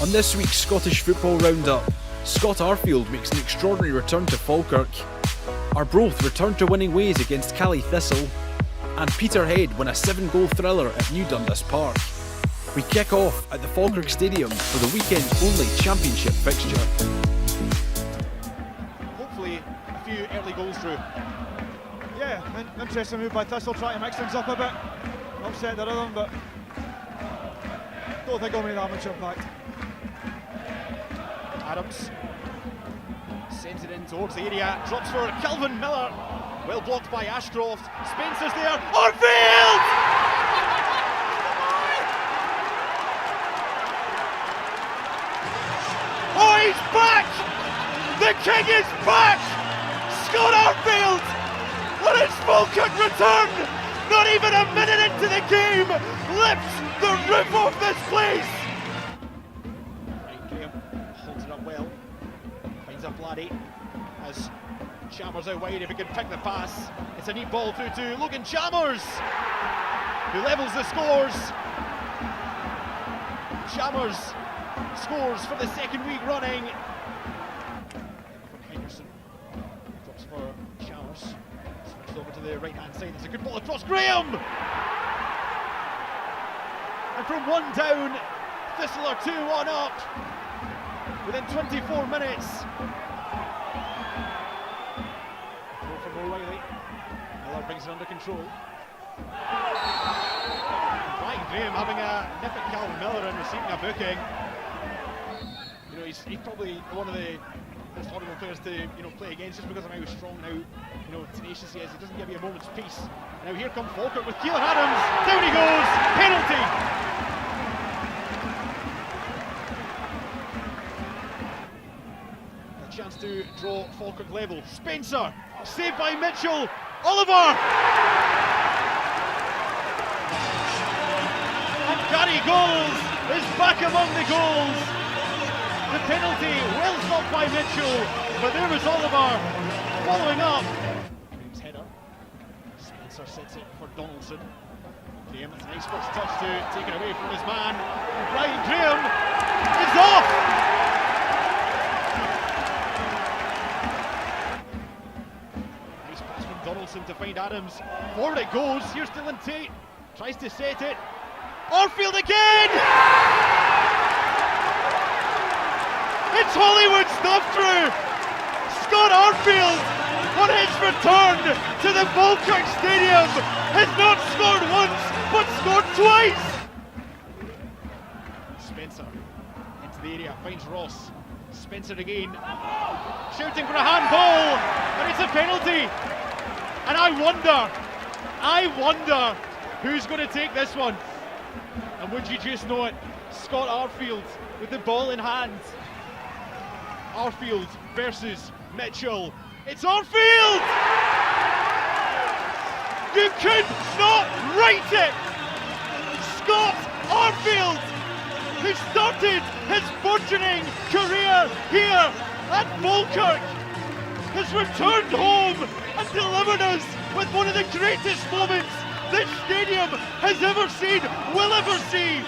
On this week's Scottish Football Roundup, Scott Arfield makes an extraordinary return to Falkirk, Arbroath return to winning ways against Thistle, and Peterhead win a 7-goal thriller at New Dundas Park. We kick off at the Falkirk Stadium for the weekend-only championship fixture. Hopefully a few early goals through. Yeah, interesting move by Thistle, trying to mix things up a bit, upset the rhythm, but don't think it'll make that much impact. Adams sends it in towards the area, drops for Kelvin Miller, well blocked by Ashcroft. Spencer's there, Arfield! Oh, he's back! The king is back! Scott Arfield on his Falkirk return, not even a minute into the game, lifts the roof off this place! Well, finds a Bloody as Chalmers out wide. If he can pick the pass, it's a neat ball through to Logan Chalmers, who levels the scores. Chalmers scores for the second week running. From Henderson, drops for Chalmers, switched over to the right hand side. It's a good ball across Graham, and from one down, Thistle are 2-1 up. Within 24 minutes. Goal from O'Reilly. Miller brings it under control. Brian Graham having a nip at Calvin Miller and receiving a booking. You know, he's probably one of the most horrible players to play against, just because of how strong now, tenacious he is. He doesn't give you a moment's peace. Now here comes Falkirk with Keelan Adams. Down he goes. Penalty. Chance to draw Falkirk level. Spencer, saved by Mitchell. Oliver! And Gary Goals is back among the goals. The penalty, well stopped by Mitchell, but there was Oliver following up. Graham's header. Spencer sets it for Donaldson. Graham, it's a nice first touch to take it away from his man. Brian Graham is off! Donaldson to find Adams. Forward it goes. Here's Dylan Tate. Tries to set it. Arfield again! It's Hollywood stuff through. Scott Arfield on his return to the Falkirk Stadium has not scored once, but scored twice. Spencer into the area, finds Ross. Spencer again, shouting for a handball, and it's a penalty. And I wonder who's going to take this one. And would you just know it, Scott Arfield with the ball in hand. Arfield versus Mitchell. It's Arfield! You could not write it! Scott Arfield, who started his burgeoning career here at Falkirk, has returned home and delivered us with one of the greatest moments this stadium has ever seen, will ever see.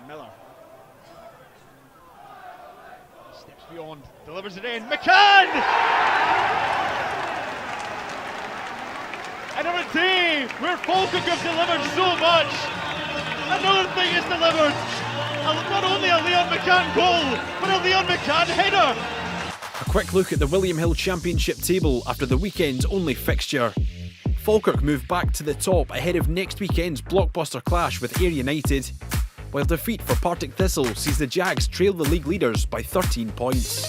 Miller steps beyond, delivers it in. McCann! Another day where Falkirk have delivered so much. Another thing is delivered. Not only a Leon McCann goal, but a Leon McCann header. A quick look at the William Hill Championship table after the weekend's only fixture. Falkirk move back to the top ahead of next weekend's blockbuster clash with Ayr United, while defeat for Partick Thistle sees the Jags trail the league leaders by 13 points.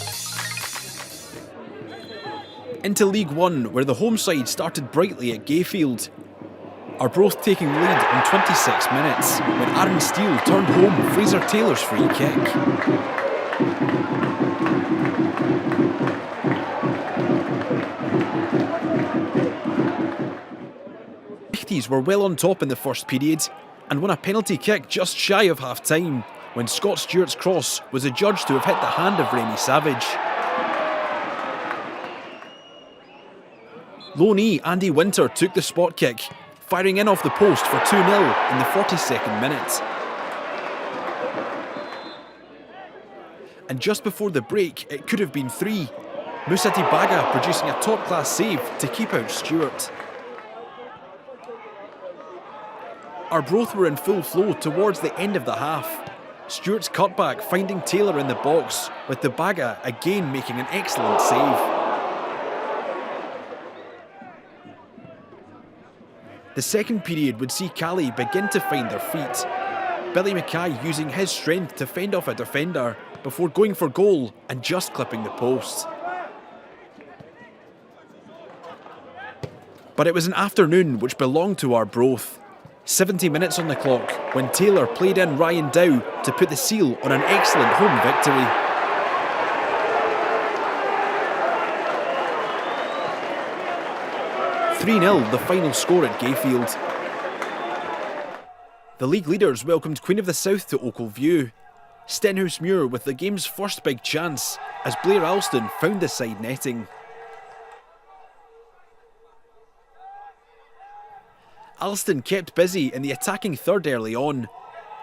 Into League One, where the home side started brightly at Gayfield. Arbroath taking the lead in 26 minutes, when Aaron Steele turned home Fraser Taylor's free kick. MATCHDAYS were well on top in the first period, and won a penalty kick just shy of half-time, when Scott Stewart's cross was adjudged to have hit the hand of Remy Savage. Low knee Andy Winter took the spot kick, firing in off the post for 2-0 in the 42nd minute. And just before the break, it could have been 3. Moussa Dibaga producing a top-class save to keep out Stewart. Arbroath were in full flow towards the end of the half. Stewart's cutback finding Taylor in the box, with Dibaga again making an excellent save. The second period would see Cali begin to find their feet. Billy Mackay using his strength to fend off a defender before going for goal and just clipping the post. But it was an afternoon which belonged to Arbroath. 70 minutes on the clock when Taylor played in Ryan Dow to put the seal on an excellent home victory. (3-0) the final score at Gayfield. The league leaders welcomed Queen of the South to Oakle View. Stenhousemuir with the game's first big chance as Blair Alston found the side netting. Alston kept busy in the attacking third early on.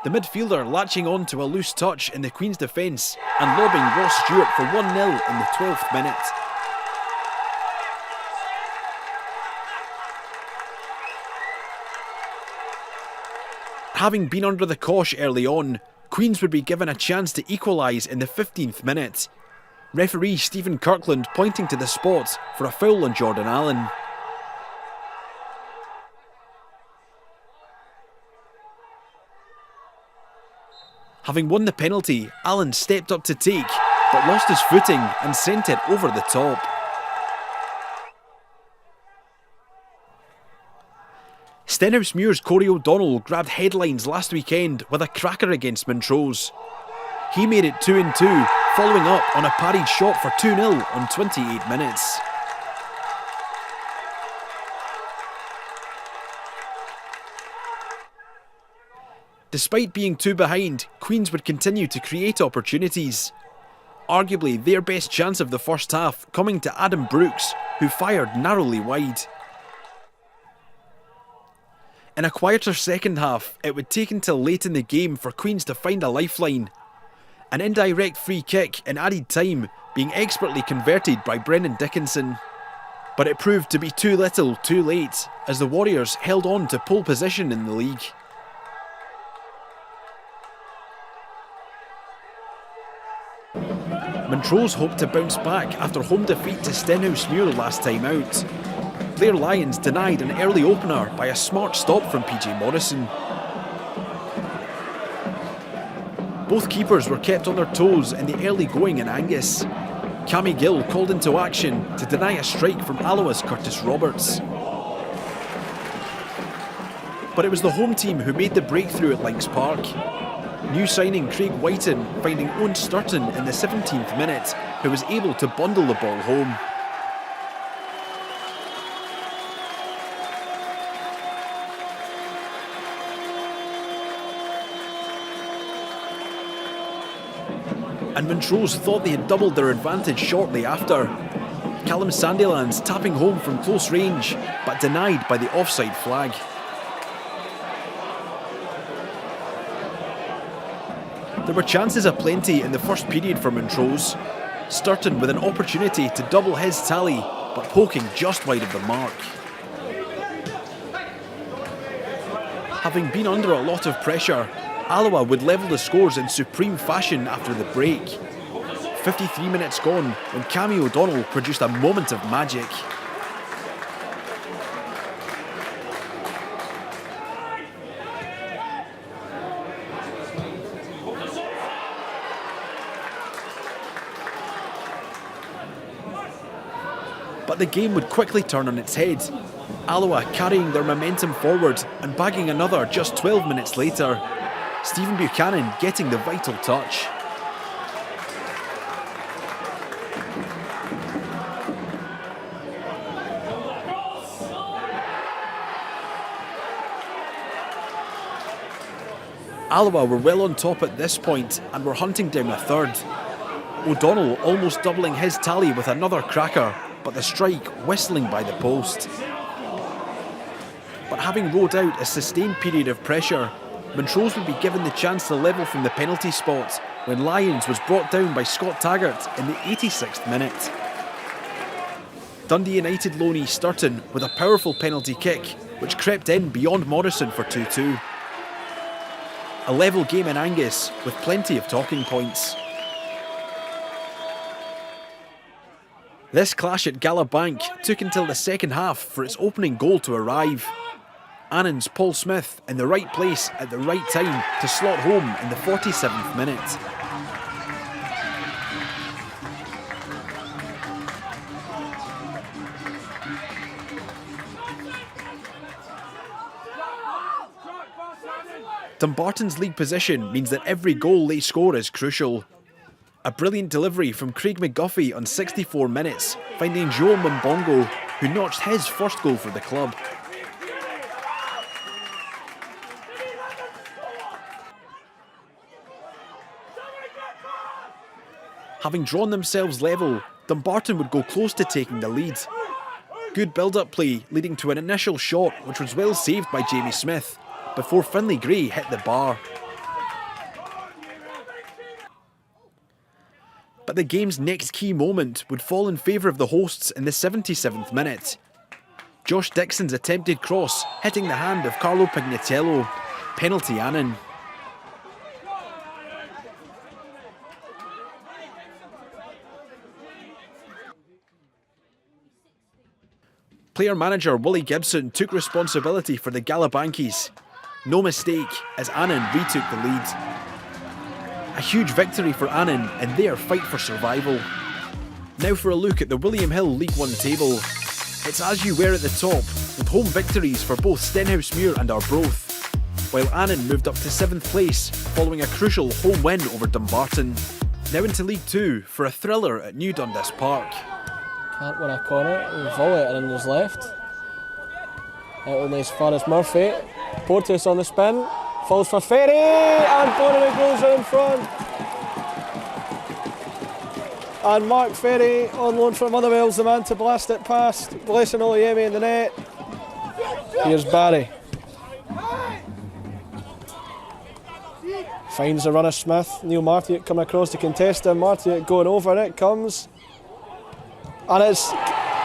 The midfielder latching on to a loose touch in the Queen's defence and lobbing Ross Stewart for 1-0 in the 12th minute. Having been under the cosh early on, Queens would be given a chance to equalise in the 15th minute. Referee Stephen Kirkland pointing to the spot for a foul on Jordan Allen. Having won the penalty, Allen stepped up to take, but lost his footing and sent it over the top. Stenhousemuir's Corey O'Donnell grabbed headlines last weekend with a cracker against Montrose. He made it 2-2, following up on a parried shot for 2-0 on 28 minutes. Despite being 2 behind, Queens would continue to create opportunities. Arguably their best chance of the first half coming to Adam Brooks, who fired narrowly wide. In a quieter second half, it would take until late in the game for Queens to find a lifeline. An indirect free kick in added time being expertly converted by Brennan Dickinson. But it proved to be too little, too late, as the Warriors held on to pole position in the league. Montrose hoped to bounce back after home defeat to Stenhousemuir last time out. Blair Lions denied an early opener by a smart stop from PJ Morrison. Both keepers were kept on their toes in the early going in Angus. Cammy Gill called into action to deny a strike from Alloa's Curtis Roberts. But it was the home team who made the breakthrough at Lynx Park. New signing Craig Whiten finding Owen Sturton in the 17th minute, who was able to bundle the ball home. And Montrose thought they had doubled their advantage shortly after. Callum Sandilands tapping home from close range, but denied by the offside flag. There were chances aplenty in the first period for Montrose. Sturton with an opportunity to double his tally, but poking just wide of the mark. Having been under a lot of pressure, Alloa would level the scores in supreme fashion after the break. 53 minutes gone when Cammy O'Donnell produced a moment of magic. But the game would quickly turn on its head. Alloa carrying their momentum forward and bagging another just 12 minutes later. Stephen Buchanan getting the vital touch. Alloa were well on top at this point and were hunting down a third. O'Donnell almost doubling his tally with another cracker, but the strike whistling by the post. But having rode out a sustained period of pressure, Montrose would be given the chance to level from the penalty spot when Lyons was brought down by Scott Taggart in the 86th minute. Dundee United loanee Stirling with a powerful penalty kick, which crept in beyond Morrison for 2-2. A level game in Angus with plenty of talking points. This clash at Gallowbank took until the second half for its opening goal to arrive. Annan's Paul Smith in the right place at the right time to slot home in the 47th minute. Dumbarton's league position means that every goal they score is crucial. A brilliant delivery from Craig McGuffey on 64 minutes, finding Joel Mbongo, who notched his first goal for the club. Having drawn themselves level, Dumbarton would go close to taking the lead. Good build-up play leading to an initial shot which was well saved by Jamie Smith, before Finlay Gray hit the bar. But the game's next key moment would fall in favour of the hosts in the 77th minute. Josh Dixon's attempted cross hitting the hand of Carlo Pignatello. Penalty Annan. Player-manager Willie Gibson took responsibility for the Gallowbankies. No mistake, as Annan retook the lead. A huge victory for Annan in their fight for survival. Now for a look at the William Hill League One table. It's as you were at the top, with home victories for both Stenhousemuir and Arbroath, while Annan moved up to 7th place following a crucial home win over Dumbarton. Now into League Two for a thriller at New Dundas Park. Can't win a corner, volley it in his left. Out only as far as Murphy. Porteous on the spin, falls for Ferry, and Bonnyrigg goes in front. And Mark Ferry, on loan from Motherwell's the man to blast it past Blessing Oliemi in the net. Here's Barry. Finds the runner Smith. Neil Martiuk coming across to contest him. Martiuk going over it, comes. And it's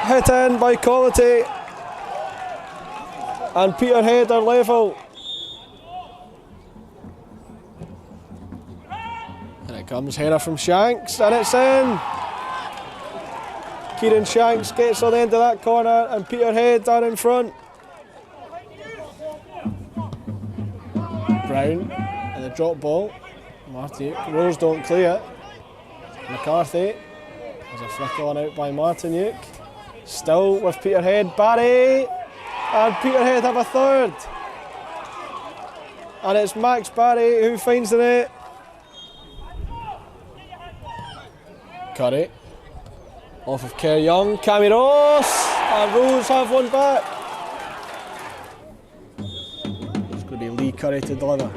hit in by Quality. And Peterhead are level. And it comes, header from Shanks, and it's in. Kieran Shanks gets on the end of that corner, and Peterhead are in front. Brown, and the drop ball. Martiuk, Rose don't clear it. McCarthy, there's a flick on out by Martiuk. Still with Peterhead, Barry. And Peterhead have a third. And it's Max Barry who finds the net. Curry. Off of Kerr Young. Cammy Ross. And Rose have one back. It's going to be Lee Curry to deliver.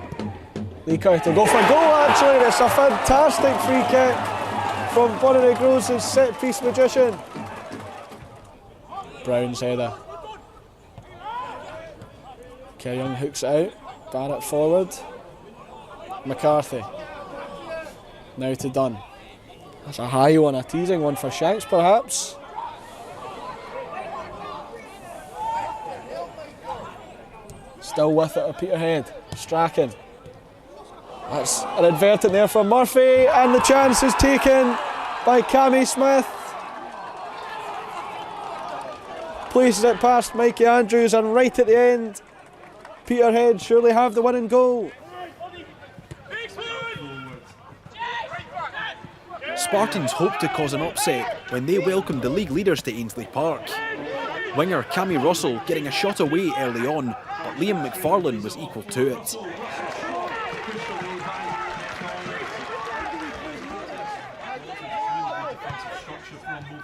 Lee Curry to go for a goal actually. It's a fantastic free kick from Bonnyrigg Rose's set piece magician. Brown's header. Kerr Young hooks it out, Barrett forward, McCarthy, now to Dunn. That's a high one, a teasing one for Shanks perhaps. Still with it at Peterhead, Strachan. That's an advertent there from Murphy, and the chance is taken by Cammy Smith. Places it past Mikey Andrews, and right at the end, Peterhead surely have the winning goal. Spartans hoped to cause an upset when they welcomed the league leaders to Ainsley Park. Winger Cammy Russell getting a shot away early on, but Liam McFarlane was equal to it.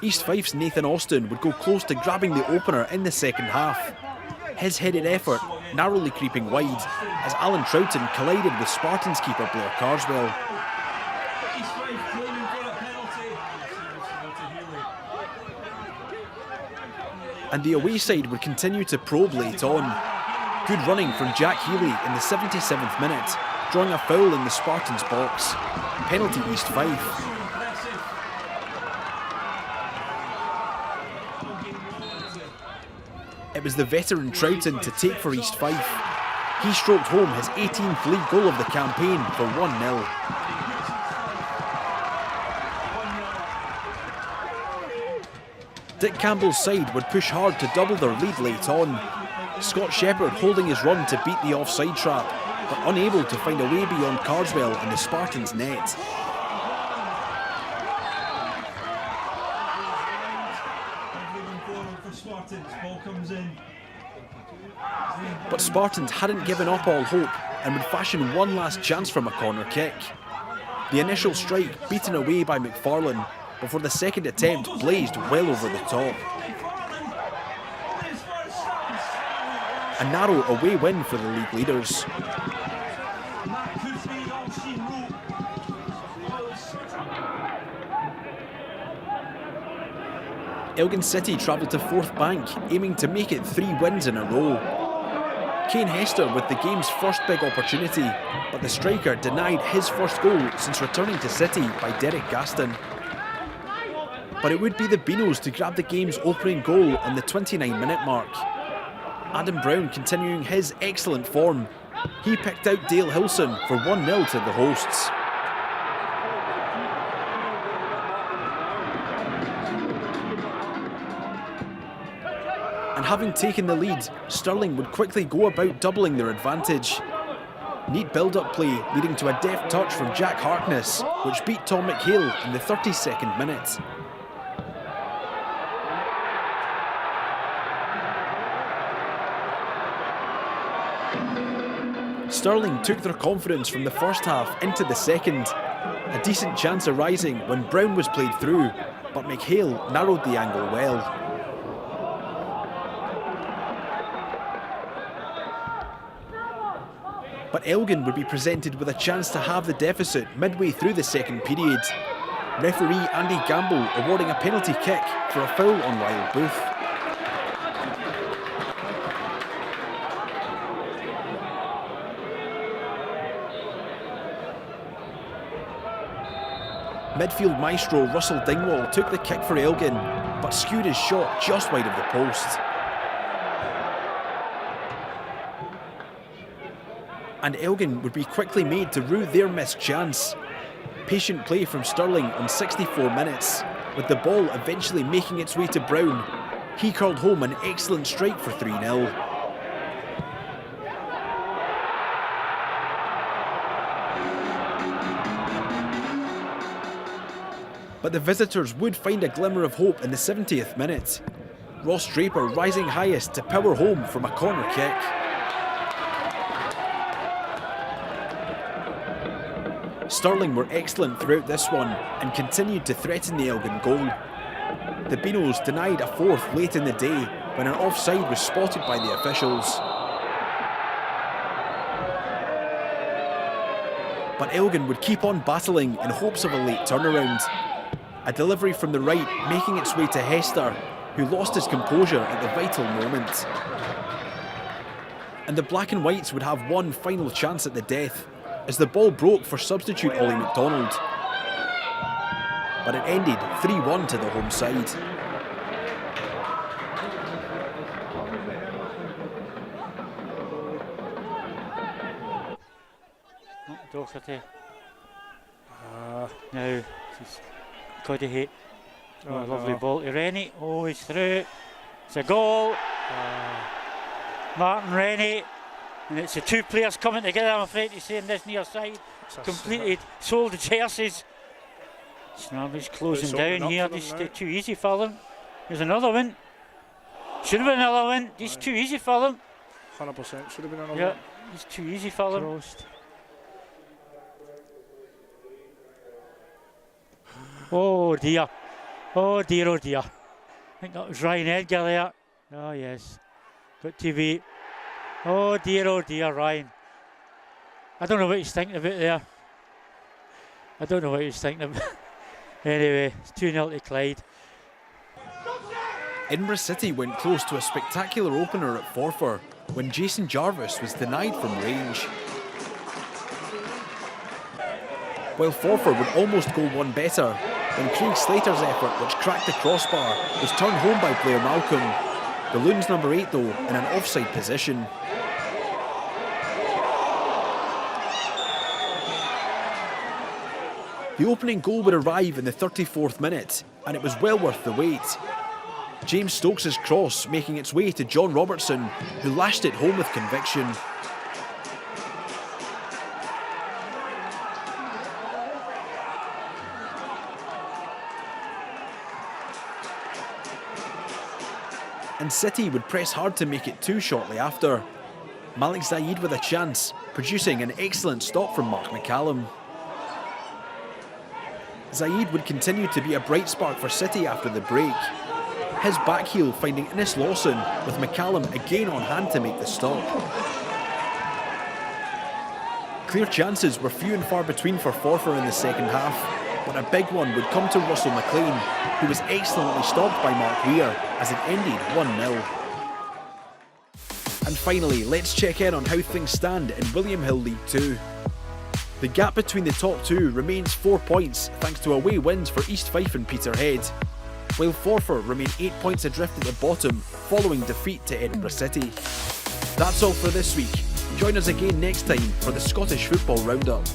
East Fife's Nathan Austin would go close to grabbing the opener in the second half. His headed effort narrowly creeping wide as Alan Troughton collided with Spartans keeper Blair Carswell. And the away side would continue to probe late on. Good running from Jack Healy in the 77th minute, drawing a foul in the Spartans box. Penalty East Fife. It was the veteran Troughton to take for East Fife. He stroked home his 18th league goal of the campaign for 1-0. Dick Campbell's side would push hard to double their lead late on. Scott Shepherd holding his run to beat the offside trap, but unable to find a way beyond Carswell and the Spartans' net. But Spartans hadn't given up all hope and would fashion one last chance from a corner kick. The initial strike beaten away by McFarlane before the second attempt blazed well over the top. A narrow away win for the league leaders. Elgin City travelled to Fourth Bank, aiming to make it 3 wins in a row. Kane Hester with the game's first big opportunity, but the striker denied his first goal since returning to City by Derek Gaston. But it would be the Beanos to grab the game's opening goal on the 29-minute mark. Adam Brown continuing his excellent form. He picked out Dale Hilson for 1-0 to the hosts. And having taken the lead, Stirling would quickly go about doubling their advantage. Neat build-up play leading to a deft touch from Jack Harkness, which beat Tom McHale in the 32nd minute. Stirling took their confidence from the first half into the second. A decent chance arising when Brown was played through, but McHale narrowed the angle well. But Elgin would be presented with a chance to halve the deficit midway through the second period. Referee Andy Gamble awarding a penalty kick for a foul on Lyle Booth. Midfield maestro Russell Dingwall took the kick for Elgin, but skewed his shot just wide of the post. And Elgin would be quickly made to rue their missed chance. Patient play from Stirling on 64 minutes, with the ball eventually making its way to Brown. He curled home an excellent strike for 3-0. But the visitors would find a glimmer of hope in the 70th minute. Ross Draper rising highest to power home from a corner kick. Stirling were excellent throughout this one and continued to threaten the Elgin goal. The Beanos denied a fourth late in the day when an offside was spotted by the officials. But Elgin would keep on battling in hopes of a late turnaround. A delivery from the right making its way to Hester, who lost his composure at the vital moment. And the Black and Whites would have one final chance at the death, as the ball broke for substitute Ollie MacDonald. But it ended 3-1 to the home side. Doherty. Now, Clyde. Lovely ball to Rennie. Oh, he's through. It's a goal. Martin Rennie. And it's the two players coming together, I'm afraid to say, on this near side. Completely sold the jerseys. Snarby's closing down here. Just too easy for them. There's another one. Should have been another one. Just too easy for them. 100% should have been another one. Yeah, it's too easy for them. Crossed. Oh dear. Oh dear, oh dear. I think that was Ryan Edgar there. Oh yes. Got TV. Oh dear, Ryan. I don't know what he's thinking about there. I don't know what he's thinking about. Anyway, it's 2-0 to Clyde. Edinburgh City went close to a spectacular opener at Forfar when Jason Jarvis was denied from range. while Forfar would almost go one better when Craig Slater's effort, which cracked the crossbar, was turned home by player Malcolm. The Loons number 8 though in an offside position. The opening goal would arrive in the 34th minute, and it was well worth the wait. James Stokes' cross making its way to John Robertson, who lashed it home with conviction. And City would press hard to make it 2 shortly after. Malik Zaid with a chance, producing an excellent stop from Mark McCallum. Zaid would continue to be a bright spark for City after the break. His backheel finding Innes Lawson, with McCallum again on hand to make the stop. Clear chances were few and far between for Forfar in the second half, but a big one would come to Russell McLean, who was excellently stopped by Mark Weir as it ended 1-0. And finally, let's check in on how things stand in William Hill League 2. The gap between the top 2 remains 4 points thanks to away wins for East Fife and Peterhead, while Forfar remain 8 points adrift at the bottom following defeat to Edinburgh City. That's all for this week. Join us again next time for the Scottish Football Roundup.